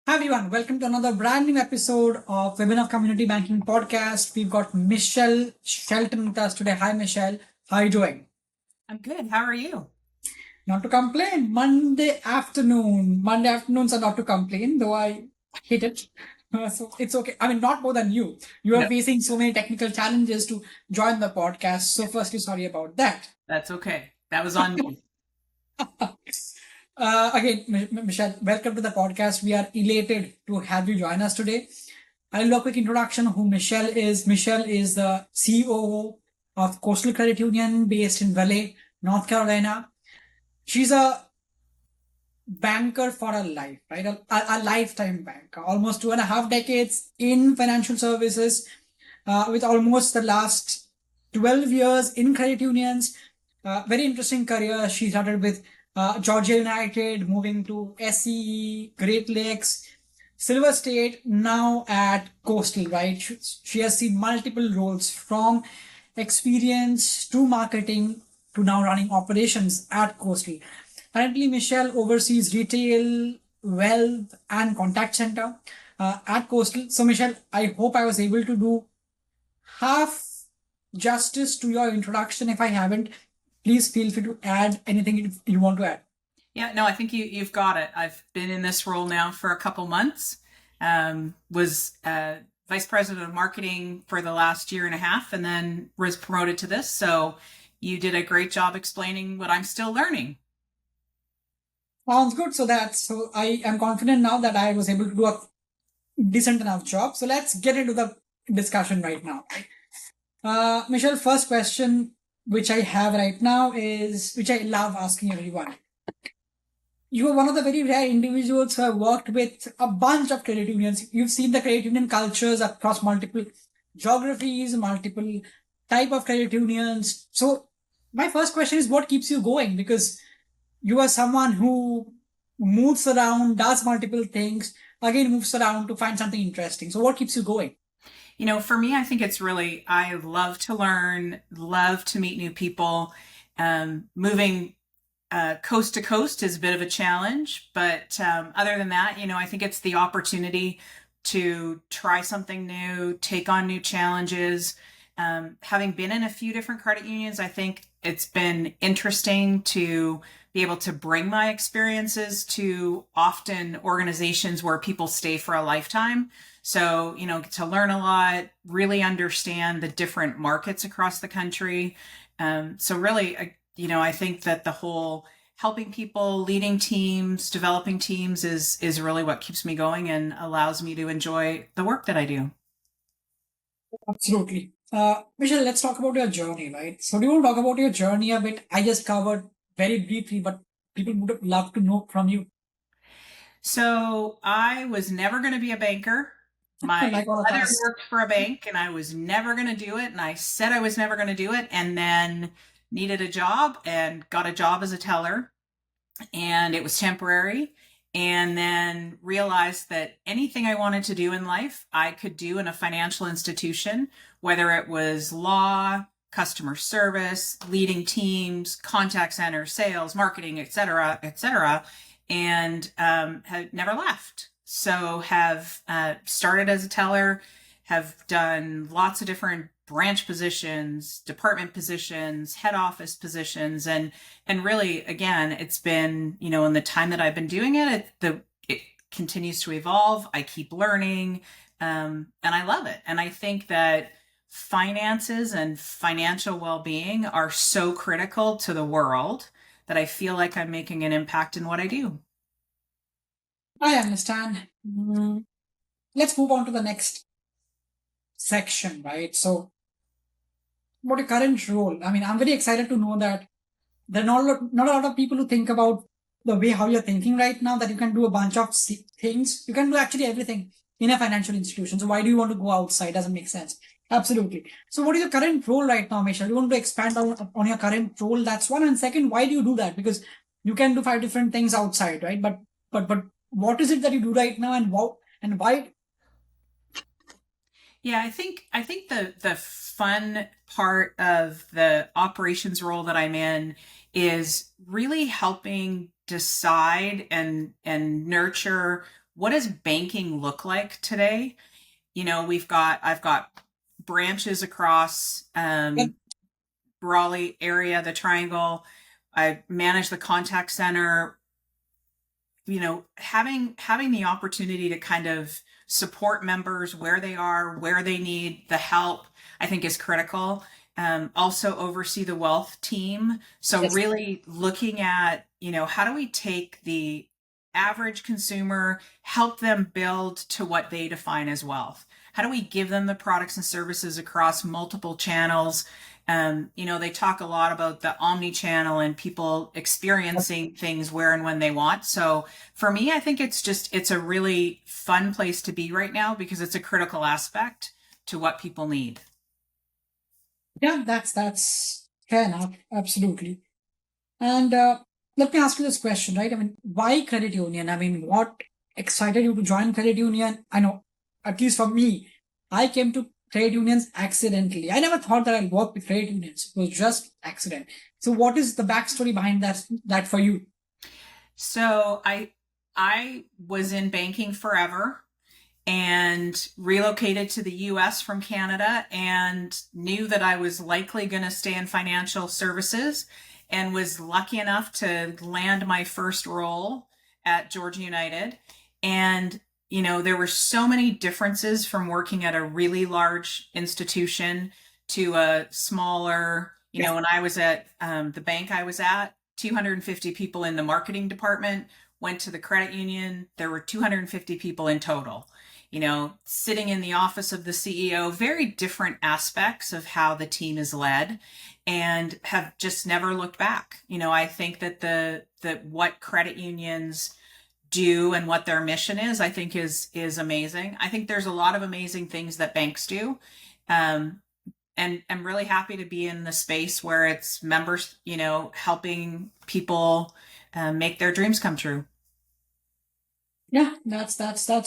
Hi everyone, welcome to another brand new episode of Women of Community Banking podcast. We've got Michelle Shelton with us today. Hi Michelle, how are you doing? I'm good. How are you? Not to complain. Monday afternoon. Monday afternoons are not to complain, though I hate it. So it's okay. I mean, not more than you. You are No, facing so many technical challenges to join the podcast. So firstly, sorry about that. that's okay. That was on me. Again, Michelle, welcome to the podcast. We are elated to have you join us today. I'll do a quick introduction of who Michelle is. Michelle is the COO of Coastal Credit Union based in Raleigh, North Carolina. She's a banker for a life, right? A lifetime banker, almost 2.5 decades in financial services, with almost the last 12 years in credit unions. Very interesting career. She started with Georgia United, moving to SCE, Great Lakes, Silver State, now at Coastal, right? She has seen multiple roles from experience to marketing to now running operations at Coastal. Currently, Michelle oversees retail, wealth, and contact center at Coastal. So, Michelle, I hope I was able to do half justice to your introduction. If I haven't, please feel free to add anything you want to add. Yeah, no, I think you've got it. I've been in this role now for a couple months. Was vice president of marketing for the last year and a half, and then was promoted to this. So you did a great job explaining what I'm still learning. Sounds good. So I am confident now that I was able to do a decent enough job. So let's get into the discussion right now. Michelle, first question which I have right now is which I love asking everyone. You are one of the very rare individuals who have worked with a bunch of credit unions. You've seen the credit union cultures across multiple geographies, multiple type of credit unions. So my first question is what keeps you going? Because you are someone who moves around, does multiple things, again moves around to find something interesting. So what keeps you going? For me, I think it's really, I love to learn, love to meet new people. Moving coast to coast is a bit of a challenge, but other than that, I think it's the opportunity to try something new, take on new challenges. Having been in a few different credit unions, I think it's been interesting to be able to bring my experiences to often organizations where people stay for a lifetime. So, to learn a lot, really understand the different markets across the country. So really, I think that the whole helping people, leading teams, developing teams is really what keeps me going and allows me to enjoy the work that I do. Absolutely. Michelle, let's talk about your journey, right? So, do you want to talk about your journey a bit? I just covered very briefly, but people would love to know from you, So I was never going to be a banker. My like all of mother us. worked for a bank and I was never going to do it. And I said I was never going to do it and then needed a job and got a job as a teller, and it was temporary. And then realized that anything I wanted to do in life, I could do in a financial institution, whether it was law, customer service, leading teams, contact center, sales, marketing, et cetera, et cetera, and had never left. So have started as a teller, have done lots of different branch positions, department positions, head office positions, and really, again, it's been, in the time that I've been doing it continues to evolve. I keep learning, and I love it. And I think that finances and financial well-being are so critical to the world that I feel like I'm making an impact in what I do. I understand. Let's move on to the next section, right? So, what your current role? I mean, I'm very excited to know that there are not a lot of people who think about the way how you're thinking right now, that you can do a bunch of things. You can do actually everything in a financial institution. So why do you want to go outside? Doesn't make sense. Absolutely. So what is your current role right now, Michelle? You want to expand on your current role? That's one. And second, why do you do that? Because you can do five different things outside, right? But what is it that you do right now, and why? Yeah, I think the fun part of the operations role that I'm in is really helping decide and nurture what does banking look like today? I've got branches across Yep. Raleigh area, the Triangle. I manage the contact center. Having the opportunity to kind of support members where they are, where they need the help, I think is critical. Also oversee the wealth team. So Yes. really looking at, how do we take the average consumer, help them build to what they define as wealth? How do we give them the products and services across multiple channels? They talk a lot about the omni-channel and people experiencing things where and when they want. So for me, I think it's a really fun place to be right now because it's a critical aspect to what people need. Yeah, that's fair enough. Absolutely. And let me ask you this question, right? I mean, why credit union? I mean, what excited you to join credit union? I know, at least for me, I came to credit unions accidentally. I never thought that I'd work with credit unions. It was just accident. So, what is the backstory behind that for you? So I was in banking forever and relocated to the US from Canada and knew that I was likely going to stay in financial services and was lucky enough to land my first role at Georgia United. And, there were so many differences from working at a really large institution to a smaller, Yes. when I was at the bank I was at, 250 people in the marketing department, went to the credit union, there were 250 people in total, sitting in the office of the CEO, very different aspects of how the team is led, and have just never looked back. I think that what credit unions do and what their mission is, I think is amazing. I think there's a lot of amazing things that banks do. And I'm really happy to be in the space where it's members, helping people make their dreams come true. Yeah, that's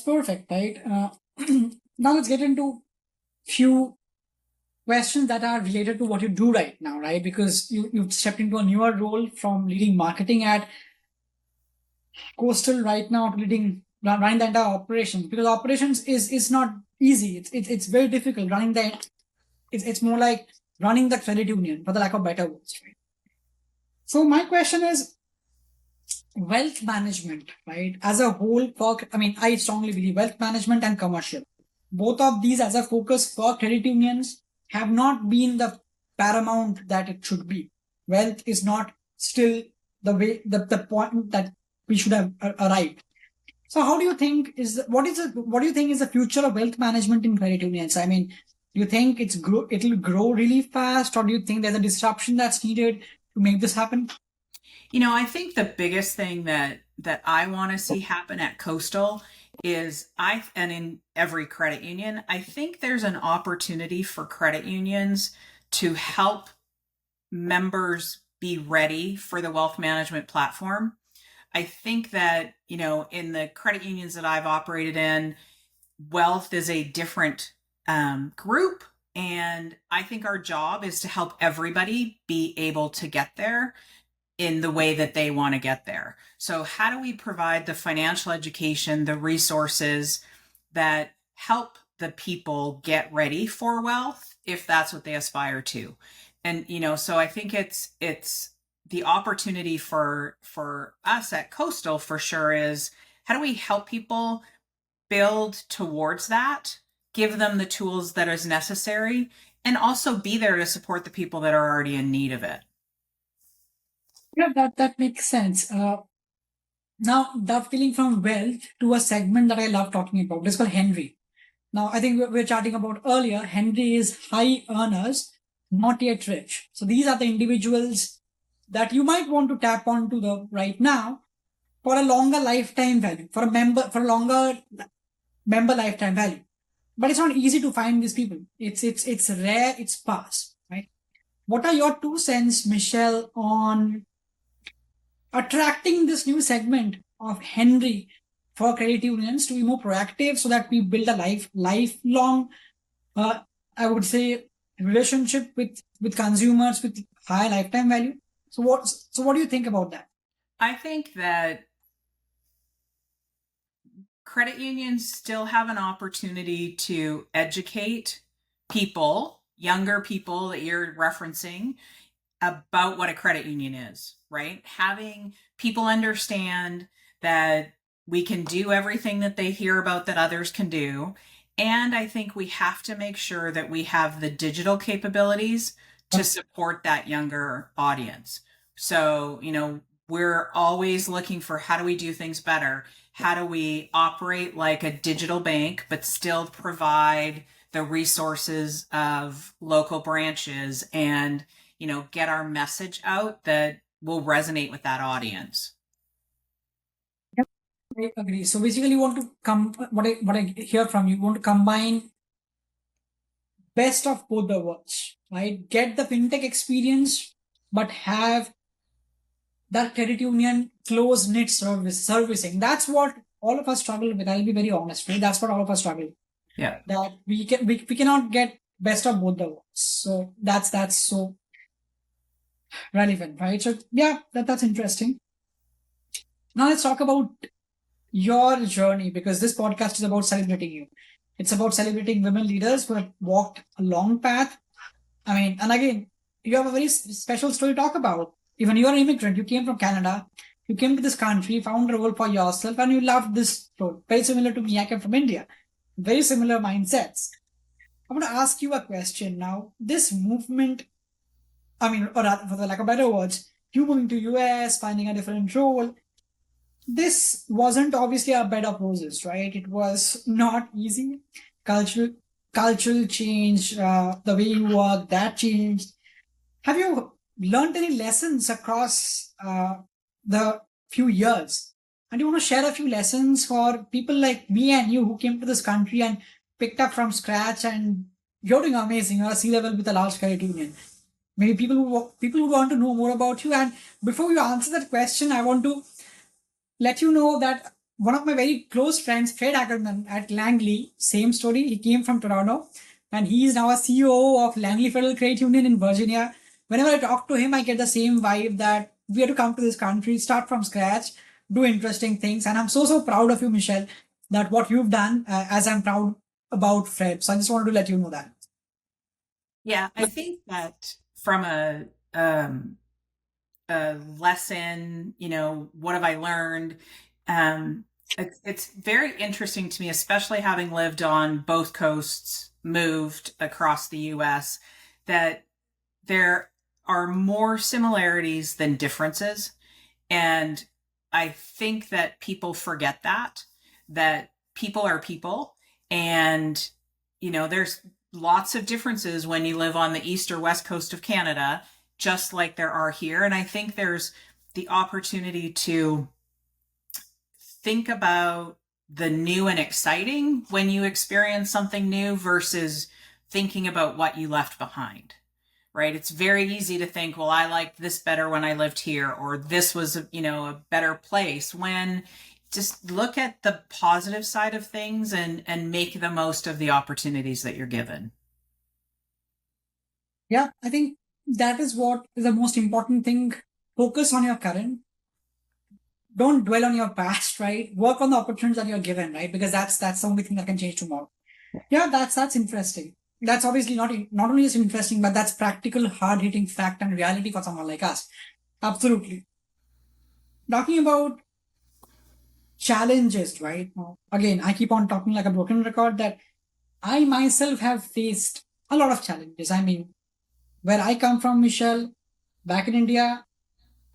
perfect, right? Now let's get into few questions that are related to what you do right now, right? Because you've stepped into a newer role from leading marketing at Coastal right now to running the entire operations, because operations is not easy. It's very difficult running it's more like running the credit union, for the lack of better words, right? So my question is wealth management, right? As a whole, I mean, I strongly believe wealth management and commercial, both of these as a focus for credit unions have not been the paramount that it should be. Wealth is not still the point that we should have arrived. So how do you think what do you think is the future of wealth management in credit unions? I mean, do you think it'll grow really fast, or do you think there's a disruption that's needed to make this happen? I think the biggest thing that I want to see happen at Coastal is and in every credit union, I think there's an opportunity for credit unions to help members be ready for the wealth management platform. I think that, in the credit unions that I've operated in, wealth is a different group. And I think our job is to help everybody be able to get there in the way that they want to get there. So, how do we provide the financial education, the resources that help the people get ready for wealth if that's what they aspire to? And so I think it's the opportunity for us at Coastal for sure is how do we help people build towards that, give them the tools that is necessary, and also be there to support the people that are already in need of it. Yeah, that makes sense. Now, dovetailing from wealth to a segment that I love talking about, it's called Henry. Now, I think we were chatting about earlier. Henry is high earners, not yet rich. So these are the individuals that you might want to tap onto the right now for a longer lifetime value, for a longer member lifetime value. But it's not easy to find these people. It's rare. It's sparse, right? What are your 2 cents, Michelle, on attracting this new segment of Henry for credit unions to be more proactive so that we build a lifelong, uh, I would say, relationship with consumers with high lifetime value. So what do you think about that? I think that credit unions still have an opportunity to educate people, younger people that you're referencing, about what a credit union is, right? Having people understand that we can do everything that they hear about that others can do. And I think we have to make sure that we have the digital capabilities to support that younger audience. So, we're always looking for how do we do things better? How do we operate like a digital bank, but still provide the resources of local branches and, get our message out that will resonate with that audience? Yep, I agree. So basically, you want to come. What I hear from you, you want to combine best of both the worlds, right? Get the fintech experience, but have that credit union close knit servicing. That's what all of us struggle with. I'll be very honest, right? That's what all of us struggle with. Yeah. That we cannot get best of both the worlds. So that's so relevant, right? So yeah, that's interesting. Now let's talk about your journey, because this podcast is about celebrating you. It's about celebrating women leaders who have walked a long path. I mean, and again, you have a very special story to talk about. Even you're an immigrant, you came from Canada, you came to this country, found a role for yourself, and you loved this role. Very similar to me, I came from India. Very similar mindsets. I want to ask you a question now. This movement, I mean, or rather, for the lack of better words, you moving to US, finding a different role, this wasn't obviously a bed of roses, right? It was not easy. Cultural cultural change, the way you work, that changed. Have you learned any lessons across the few years? And you want to share a few lessons for people like me and you who came to this country and picked up from scratch, and you're doing amazing. You're a C-level with a large credit union. Maybe people who want to know more about you. And before you answer that question, I want to let you know that one of my very close friends, Fred Ackerman at Langley, same story. He came from Toronto and he is now a CEO of Langley Federal Credit Union in Virginia. Whenever I talk to him, I get the same vibe that we have to come to this country, start from scratch, do interesting things. And I'm so proud of you, Michelle, that what you've done, as I'm proud about Fred. So I just wanted to let you know that. Yeah, I think that from a lesson, what have I learned? It's very interesting to me, especially having lived on both coasts, moved across the US, that there are more similarities than differences. And I think that people forget that people are people. And, there's lots of differences when you live on the east or west coast of Canada, just like there are here. And I think there's the opportunity to think about the new and exciting when you experience something new versus thinking about what you left behind, right? It's very easy to think, well, I liked this better when I lived here, or this was, a better place, when just look at the positive side of things and make the most of the opportunities that you're given. Yeah, I think that is what is the most important thing. Focus on your current. Don't dwell on your past, right? Work on the opportunities that you're given, right? Because that's the only thing that can change tomorrow. Yeah, that's interesting. That's obviously not only is interesting, but that's practical, hard hitting fact and reality for someone like us. Absolutely. Talking about challenges, right? Now, again, I keep on talking like a broken record that I myself have faced a lot of challenges. I mean, where I come from, Michelle, back in India,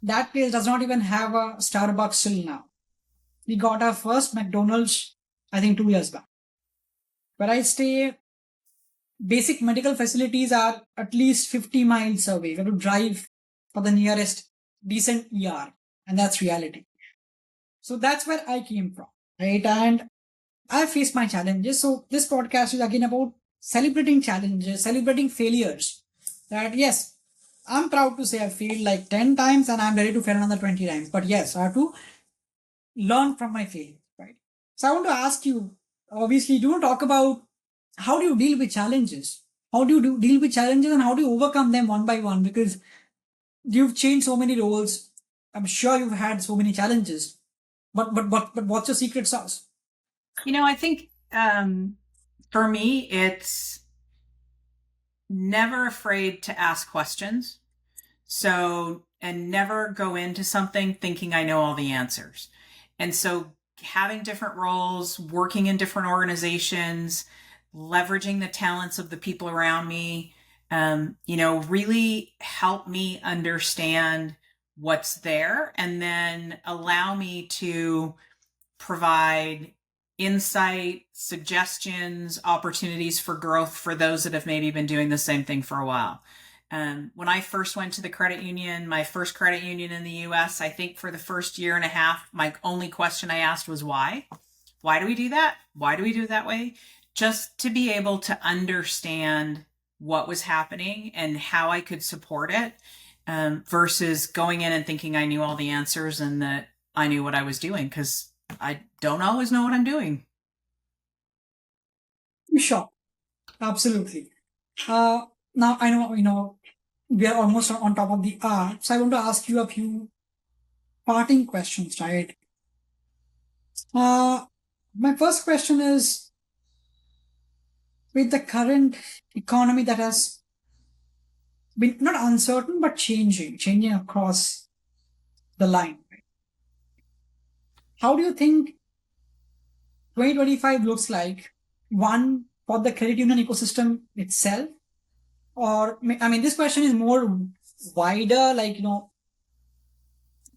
that place does not even have a Starbucks till now. We got our first McDonald's, I think, 2 years back. Where I stay, basic medical facilities are at least 50 miles away. We have to drive for the nearest decent ER, and that's reality. So that's where I came from, right? And I faced my challenges. So this podcast is again about celebrating challenges, celebrating failures. That yes, I'm proud to say I failed like 10 times and I'm ready to fail another 20 times. But yes, I have to learn from my failures, right? So I want to ask you, obviously, do you want to talk about how do you deal with challenges? How do you deal with challenges and how do you overcome them one by one? Because you've changed so many roles. I'm sure you've had so many challenges. But what's your secret sauce? I think for me, it's never afraid to ask questions. So, and never go into something thinking I know all the answers. And so, having different roles, working in different organizations, leveraging the talents of the people around me, really help me understand what's there and then allow me to provide insight, suggestions, opportunities for growth for those that have maybe been doing the same thing for a while. When I first went to the credit union, my first credit union in the US, I think for the first year and a half, my only question I asked was why? Why do we do that? Why do we do it that way? Just to be able to understand what was happening and how I could support it, versus going in and thinking I knew all the answers and that I knew what I was doing, because I don't always know what I'm doing. Sure, absolutely. Now I know, we are almost on top of the hour, so I want to ask you a few parting questions, right? My first question is, with the current economy that has been not uncertain but changing across the line, right? How do you think 2025 looks like? One, for the credit union ecosystem itself, or I mean, this question is more wider, like,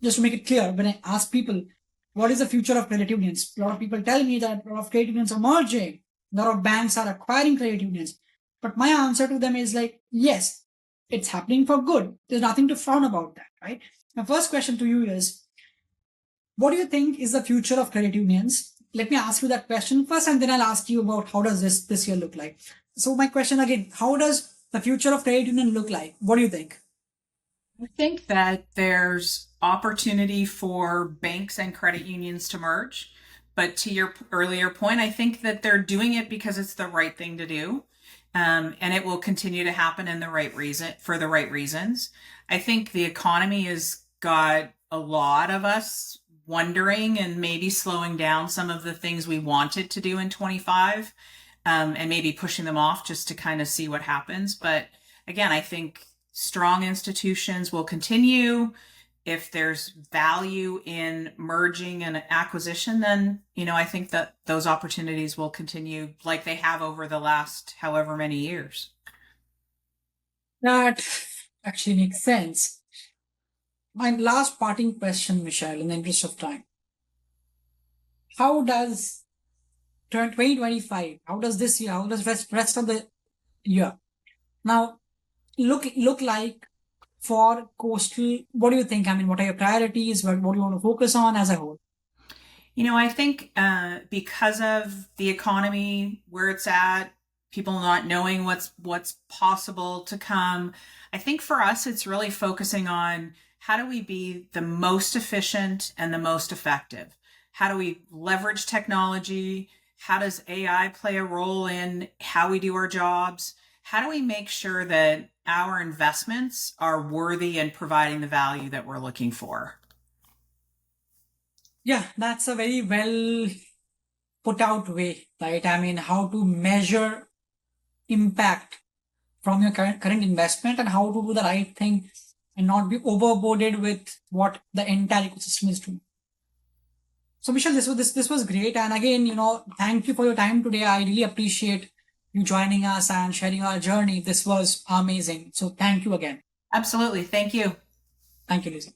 just to make it clear, when I ask people, what is the future of credit unions? A lot of people tell me that a lot of credit unions are merging, a lot of banks are acquiring credit unions. But my answer to them is like, yes, it's happening for good. There's nothing to frown about that, right? My first question to you is, what do you think is the future of credit unions? Let me ask you that question first, and then I'll ask you about how does this year look like. So my question again, how does the future of credit union look like? What do you think? I think that there's opportunity for banks and credit unions to merge. But to your earlier point, I think that they're doing it because it's the right thing to do. And it will continue to happen in the right reason for the right reasons. I think the economy has got a lot of us wondering and maybe slowing down some of the things we wanted to do in 25, and maybe pushing them off just to kind of see what happens. But again, I think strong institutions will continue. If there's value in merging and acquisition, then, I think that those opportunities will continue like they have over the last however many years. That actually makes sense. My last parting question, Michelle, in the interest of time. How does 2025, how does this year, how does rest of the year now look like for Coastal? What do you think? I mean, what are your priorities? What do you want to focus on as a whole? I think because of the economy where it's at, people not knowing what's possible to come, I think for us it's really focusing on how do we be the most efficient and the most effective? How do we leverage technology? How does AI play a role in how we do our jobs? How do we make sure that our investments are worthy and providing the value that we're looking for? Yeah, that's a very well put out way, right? I mean, how to measure impact from your current investment and how to do the right thing and not be overboarded with what the entire ecosystem is doing. So Michelle, this was great. And again, thank you for your time today. I really appreciate you joining us and sharing our journey. This was amazing. So thank you again. Absolutely. Thank you. Thank you, Lisa.